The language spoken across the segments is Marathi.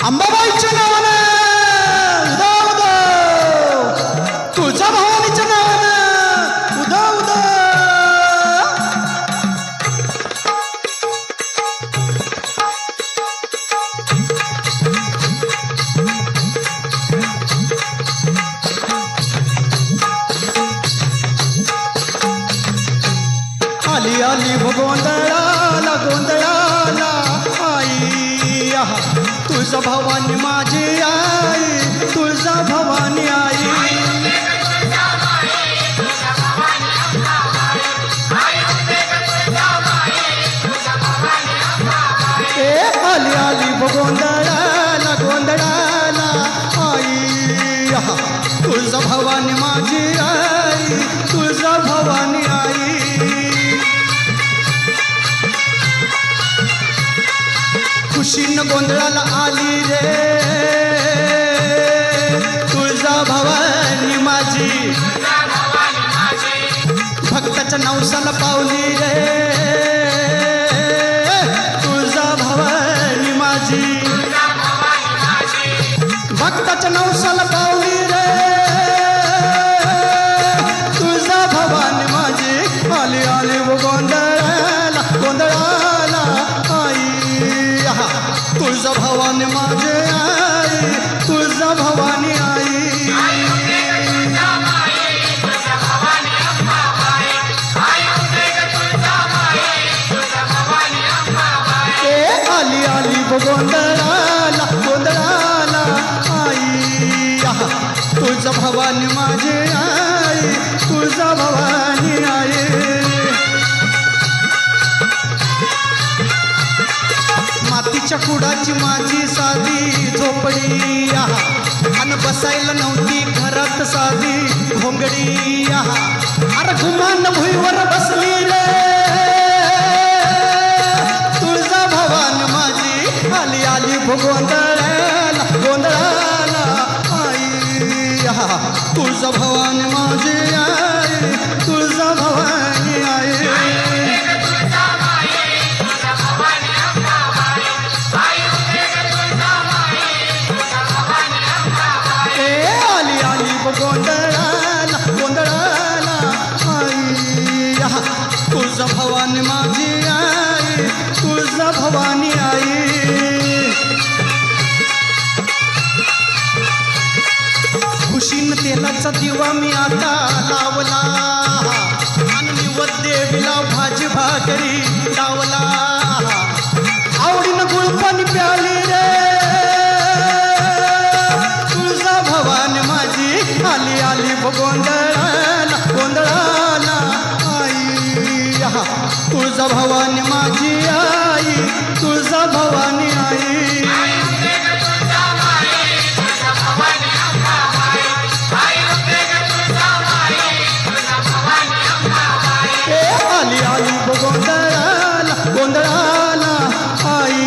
अंबाबाईच्या नावानं उदा उदा, तुळजा भवानीच्या नावानं उदा उदा. आली आली गोंधळाला गोंधळाला आई, तुळजा भवानी माझी आई, तुळजा भवानी आई. ए आली आली गोंधळाला गोंधळाला आई, तुळजा भवानी माझी आई, तुळजा भवानी आई. खुशीनं गोंधळाला आली रे तुळजा भवानी माझी, भक्ताच्या नवसाला पावली रे तुळजा भवानी माझी, भक्ताच्या नवसाला पावली रे तुळजा भवानी माझी. आली आली वो गोंधळाला गोंधळाला आई, तुळजा भवानी माझी आई, तुळजा भवानी आई. ए आली आली गोंधळाला गोंधळाला आई, तुळजा भवानी माझी आई, तुळजा भवानी आई. मातीच्या कुडाची माझी साधी झोपडी, अन बसायला नव्हती घरात साधी घोंगडी. अरे घुमान भुईवर बसली रे तुळजा भवानी माझी. आली आली गोंधळाला गोंधळाला आई, तुळजा भवानी माझी आई, तुळजा भवानी आई. गोंधळाला गोंधळाला आई, तुळजा भवानी माझी आई, तुळजा भवानी आई. खुशीन तेलाचा दिवा मी आता लावला, आणि निवद देवीला भाजी भाकरी लावला. आवडीनं गुळपाणी प्याली रे तुळजा भवानी माझी. आली आली गोंधळाला गोंधळाला आई, तुळजा भवानी माझी आई, तुळजा भवानी आई. ए आली आली गोंधळाला गोंधळाला आई,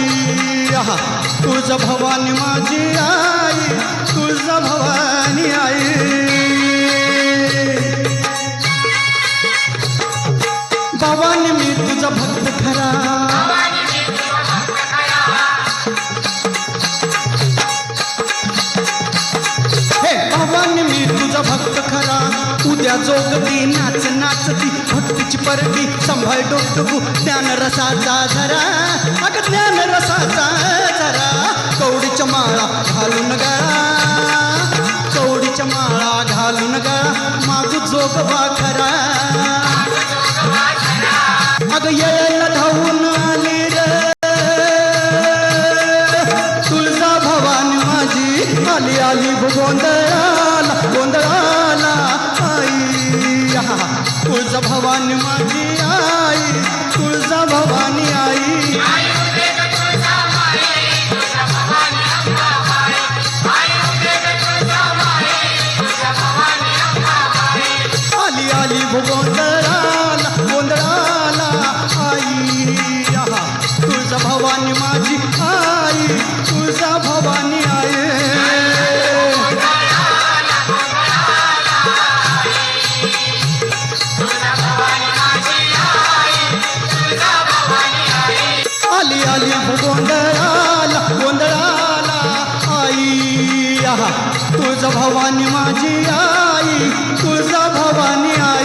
तुळजा भवानी माझी आई, तुळजा भवानी आई. भवानी मी तुझा भक्त खरा, हे भवानी मी तुझा भक्त खरा. उद्या जोगती नाच नाचती भक्तीची परडी, संभाळ डोकटुकू ज्ञान रसाचा झरा, अग ज्ञान रसाचा झरा. कवडीच्या माळा घालून गळा, कवडीच्या माळा घालून गळा, मागू जोगवा खरा. अग येळेला धावून आली रे तुळजा भवानी माझी. आली आली गोंधळाला गोंधळाला आई, तुळजा भवानी माझी आई, तुळजा भवानी आई. आली आली गोंधळाला गोंधळाला आई, तुळजा भवानी माझी आई, तुळजा भवानी आई. आली आली गोंधळाला गोंधळाला तुळजा भवानी माझी आई, तुळजा भवानी आई.